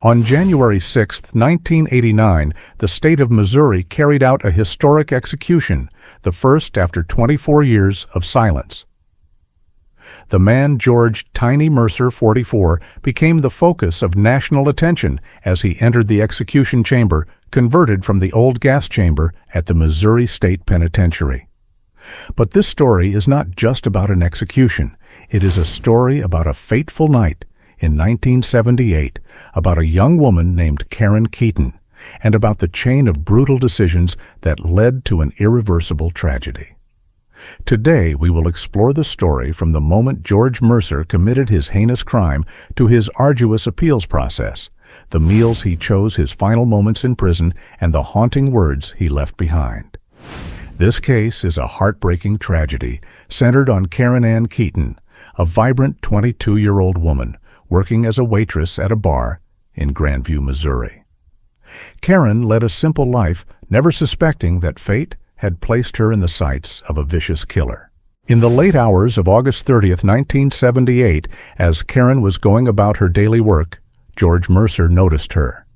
On January 6, 1989, the state of Missouri carried out a historic execution, the first after 24 years of silence. The man George "Tiny" Mercer, 44, became the focus of national attention as he entered the execution chamber, converted from the old gas chamber at the Missouri State Penitentiary. But this story is not just about an execution. It is a story about a fateful night in 1978, about a young woman named Karen Keaton, and about the chain of brutal decisions that led to an irreversible tragedy. Today, we will explore the story from the moment George Mercer committed his heinous crime to his arduous appeals process, the meals he chose, his final moments in prison, and the haunting words he left behind. This case is a heartbreaking tragedy centered on Karen Ann Keaton, a vibrant 22-year-old woman working as a waitress at a bar in Grandview, Missouri. Karen led a simple life, never suspecting that fate had placed her in the sights of a vicious killer. In the late hours of August 30, 1978, as Karen was going about her daily work, George Mercer noticed her.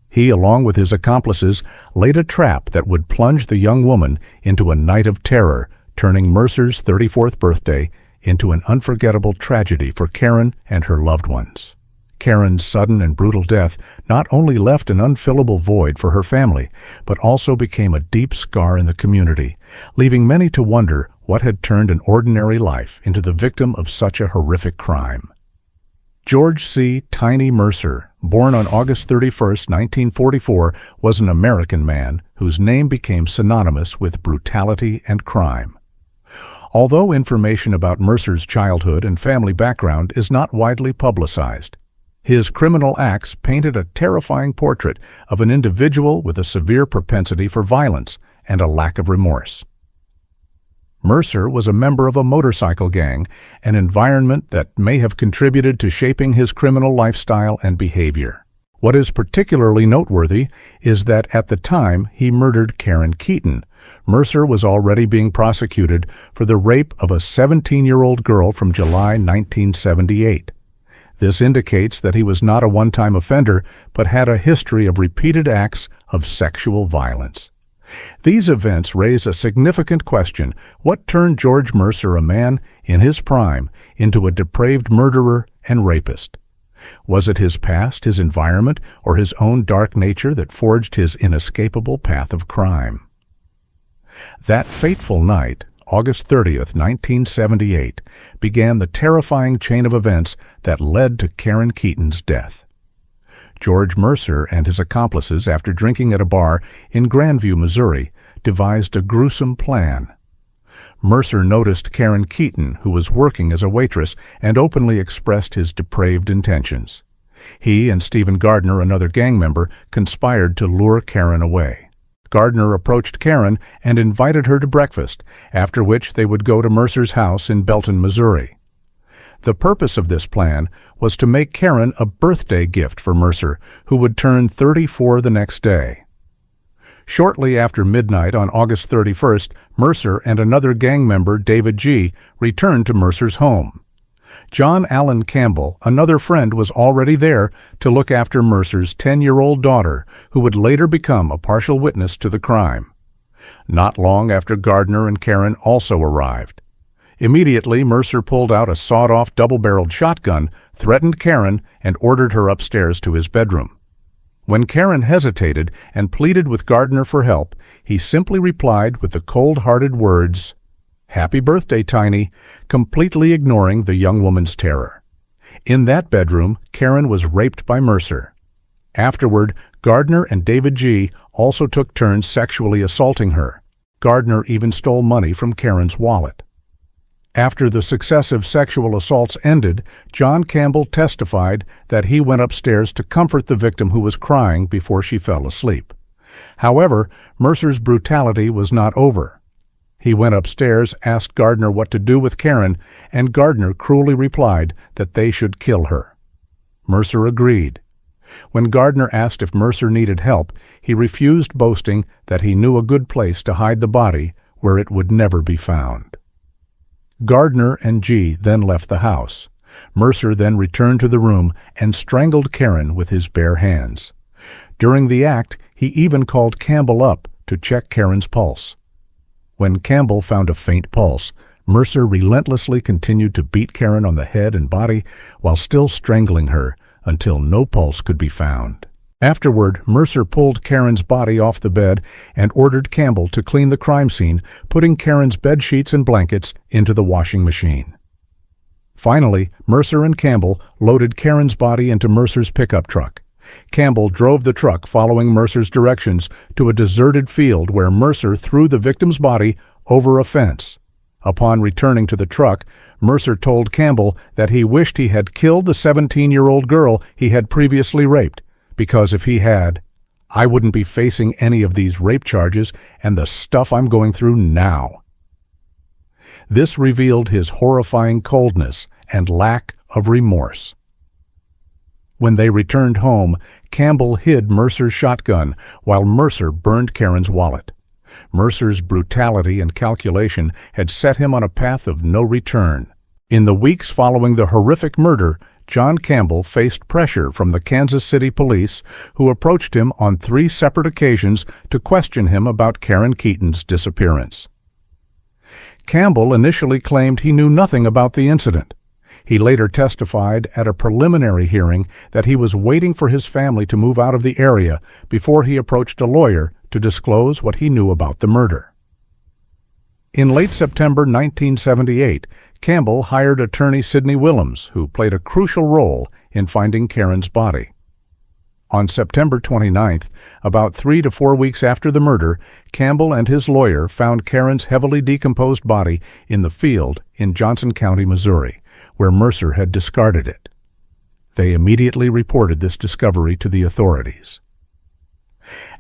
He, along with his accomplices, laid a trap that would plunge the young woman into a night of terror, turning Mercer's 34th birthday into an unforgettable tragedy for Karen and her loved ones. Karen's sudden and brutal death not only left an unfillable void for her family, but also became a deep scar in the community, leaving many to wonder what had turned an ordinary life into the victim of such a horrific crime. George C. "Tiny" Mercer, born on August 31, 1944, was an American man whose name became synonymous with brutality and crime. Although information about Mercer's childhood and family background is not widely publicized, his criminal acts painted a terrifying portrait of an individual with a severe propensity for violence and a lack of remorse. Mercer was a member of a motorcycle gang, an environment that may have contributed to shaping his criminal lifestyle and behavior. What is particularly noteworthy is that at the time he murdered Karen Keaton, Mercer was already being prosecuted for the rape of a 17-year-old girl from July 1978. This indicates that he was not a one-time offender, but had a history of repeated acts of sexual violence. These events raise a significant question: what turned George Mercer, a man in his prime, into a depraved murderer and rapist? Was it his past, his environment, or his own dark nature that forged his inescapable path of crime? That fateful night, August 30, 1978, began the terrifying chain of events that led to Karen Keaton's death. George Mercer and his accomplices, after drinking at a bar in Grandview, Missouri, devised a gruesome plan. Mercer noticed Karen Keaton, who was working as a waitress, and openly expressed his depraved intentions. He and Stephen Gardner, another gang member, conspired to lure Karen away. Gardner approached Karen and invited her to breakfast, after which they would go to Mercer's house in Belton, Missouri. The purpose of this plan was to make Karen a birthday gift for Mercer, who would turn 34 the next day. Shortly after midnight on August 31st, Mercer and another gang member, David G., returned to Mercer's home. John Allen Campbell, another friend, was already there to look after Mercer's 10-year-old daughter, who would later become a partial witness to the crime. Not long after Gardner and Karen also arrived. Immediately, Mercer pulled out a sawed-off double-barreled shotgun, threatened Karen, and ordered her upstairs to his bedroom. When Karen hesitated and pleaded with Gardner for help, he simply replied with the cold-hearted words, "Happy birthday, Tiny," completely ignoring the young woman's terror. In that bedroom, Karen was raped by Mercer. Afterward, Gardner and David G. also took turns sexually assaulting her. Gardner even stole money from Karen's wallet. After the successive sexual assaults ended, John Campbell testified that he went upstairs to comfort the victim who was crying before she fell asleep. However, Mercer's brutality was not over. He went upstairs, asked Gardner what to do with Karen, and Gardner cruelly replied that they should kill her. Mercer agreed. When Gardner asked if Mercer needed help, he refused, boasting that he knew a good place to hide the body where it would never be found. Gardner and G. then left the house. Mercer then returned to the room and strangled Karen with his bare hands. During the act, he even called Campbell up to check Karen's pulse. When Campbell found a faint pulse, Mercer relentlessly continued to beat Karen on the head and body while still strangling her until no pulse could be found. Afterward, Mercer pulled Karen's body off the bed and ordered Campbell to clean the crime scene, putting Karen's bed sheets and blankets into the washing machine. Finally, Mercer and Campbell loaded Karen's body into Mercer's pickup truck. Campbell drove the truck following Mercer's directions to a deserted field where Mercer threw the victim's body over a fence. Upon returning to the truck, Mercer told Campbell that he wished he had killed the 17-year-old girl he had previously raped, because if he had, I wouldn't be facing any of these rape charges and the stuff I'm going through now. This revealed his horrifying coldness and lack of remorse. When they returned home, Campbell hid Mercer's shotgun while Mercer burned Karen's wallet. Mercer's brutality and calculation had set him on a path of no return. In the weeks following the horrific murder, John Campbell faced pressure from the Kansas City police, who approached him on 3 separate occasions to question him about Karen Keaton's disappearance. Campbell initially claimed he knew nothing about the incident. He later testified at a preliminary hearing that he was waiting for his family to move out of the area before he approached a lawyer to disclose what he knew about the murder. In late September 1978, Campbell hired attorney Sidney Willems, who played a crucial role in finding Karen's body. On September 29th, about 3 to 4 weeks after the murder, Campbell and his lawyer found Karen's heavily decomposed body in the field in Johnson County, Missouri, where Mercer had discarded it. They immediately reported this discovery to the authorities.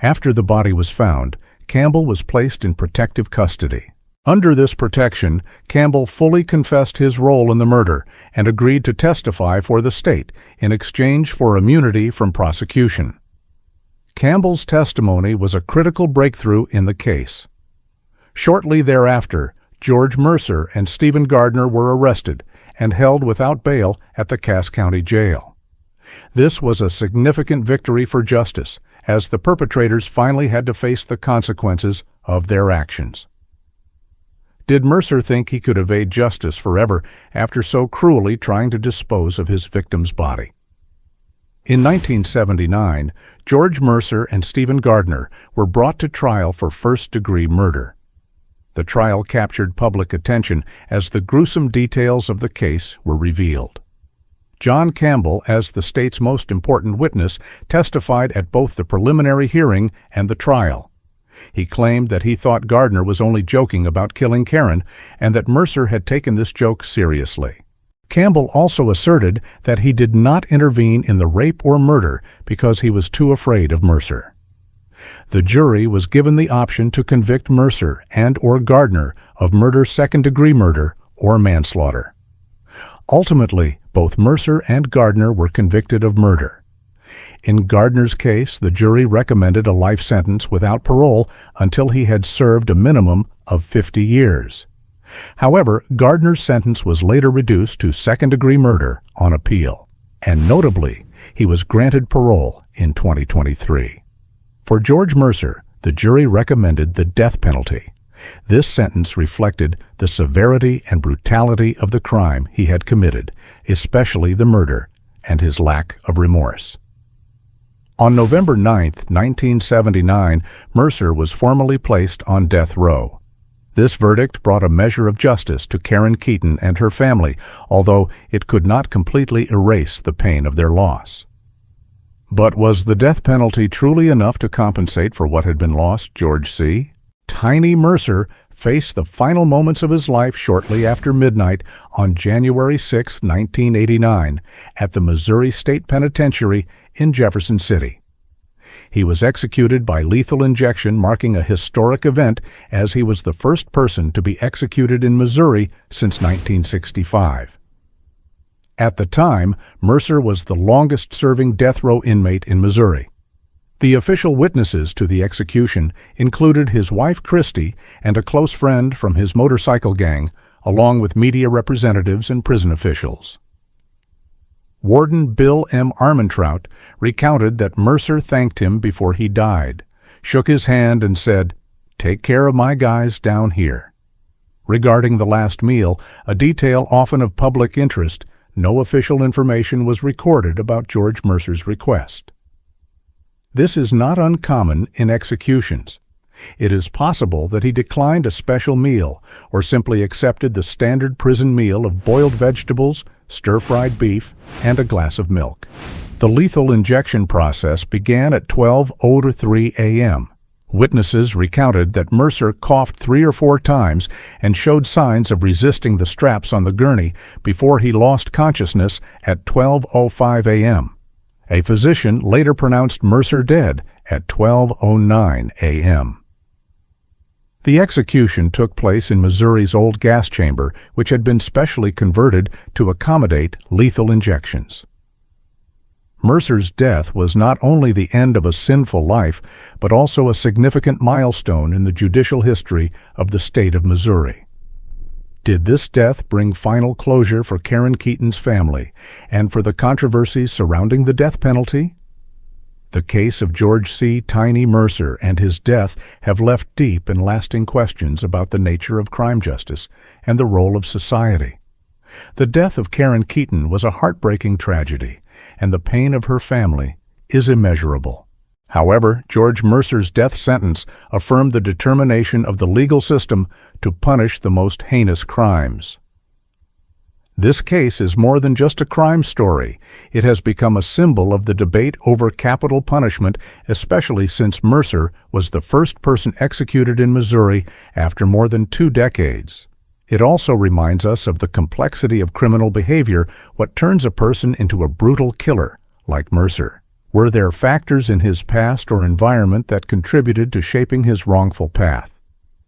After the body was found, Campbell was placed in protective custody. Under this protection, Campbell fully confessed his role in the murder and agreed to testify for the state in exchange for immunity from prosecution. Campbell's testimony was a critical breakthrough in the case. Shortly thereafter, George Mercer and Stephen Gardner were arrested and held without bail at the Cass County Jail. This was a significant victory for justice, as the perpetrators finally had to face the consequences of their actions. Did Mercer think he could evade justice forever after so cruelly trying to dispose of his victim's body? In 1979, George Mercer and Stephen Gardner were brought to trial for first-degree murder. The trial captured public attention as the gruesome details of the case were revealed. John Campbell, as the state's most important witness, testified at both the preliminary hearing and the trial. He claimed that he thought Gardner was only joking about killing Karen and that Mercer had taken this joke seriously. Campbell also asserted that he did not intervene in the rape or murder because he was too afraid of Mercer. The jury was given the option to convict Mercer and/or Gardner of murder, second-degree murder, or manslaughter. Ultimately, both Mercer and Gardner were convicted of murder. In Gardner's case, the jury recommended a life sentence without parole until he had served a minimum of 50 years. However, Gardner's sentence was later reduced to second-degree murder on appeal, and notably, he was granted parole in 2023. For George Mercer, the jury recommended the death penalty. This sentence reflected the severity and brutality of the crime he had committed, especially the murder, and his lack of remorse. On November 9, 1979, Mercer was formally placed on death row. This verdict brought a measure of justice to Karen Keaton and her family, although it could not completely erase the pain of their loss. But was the death penalty truly enough to compensate for what had been lost, George C.? Tiny Mercer faced the final moments of his life shortly after midnight on January 6, 1989, at the Missouri State Penitentiary in Jefferson City. He was executed by lethal injection, marking a historic event as he was the first person to be executed in Missouri since 1965. At the time, Mercer was the longest-serving death row inmate in Missouri. The official witnesses to the execution included his wife Christy and a close friend from his motorcycle gang, along with media representatives and prison officials. Warden Bill M. Armentrout recounted that Mercer thanked him before he died, shook his hand and said, "Take care of my guys down here." Regarding the last meal, a detail often of public interest, no official information was recorded about George Mercer's request. This is not uncommon in executions. It is possible that he declined a special meal or simply accepted the standard prison meal of boiled vegetables, stir-fried beef, and a glass of milk. The lethal injection process began at 12:03 a.m. Witnesses recounted that Mercer coughed 3 or 4 times and showed signs of resisting the straps on the gurney before he lost consciousness at 12:05 a.m. A physician later pronounced Mercer dead at 12:09 a.m. The execution took place in Missouri's old gas chamber, which had been specially converted to accommodate lethal injections. Mercer's death was not only the end of a sinful life, but also a significant milestone in the judicial history of the state of Missouri. Did this death bring final closure for Karen Keaton's family and for the controversies surrounding the death penalty? The case of George C. Tiny Mercer and his death have left deep and lasting questions about the nature of crime justice and the role of society. The death of Karen Keaton was a heartbreaking tragedy, and the pain of her family is immeasurable. However, George Mercer's death sentence affirmed the determination of the legal system to punish the most heinous crimes. This case is more than just a crime story. It has become a symbol of the debate over capital punishment, especially since Mercer was the first person executed in Missouri after more than 2 decades. It also reminds us of the complexity of criminal behavior, what turns a person into a brutal killer, like Mercer. Were there factors in his past or environment that contributed to shaping his wrongful path?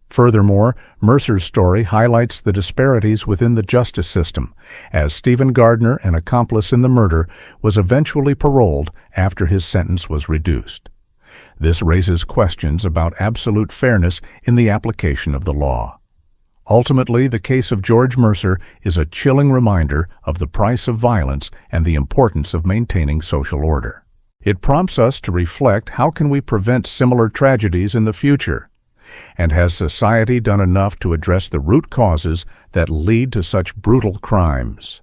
Furthermore, Mercer's story highlights the disparities within the justice system, as Stephen Gardner, an accomplice in the murder, was eventually paroled after his sentence was reduced. This raises questions about absolute fairness in the application of the law. Ultimately, the case of George Mercer is a chilling reminder of the price of violence and the importance of maintaining social order. It prompts us to reflect, how can we prevent similar tragedies in the future? And has society done enough to address the root causes that lead to such brutal crimes?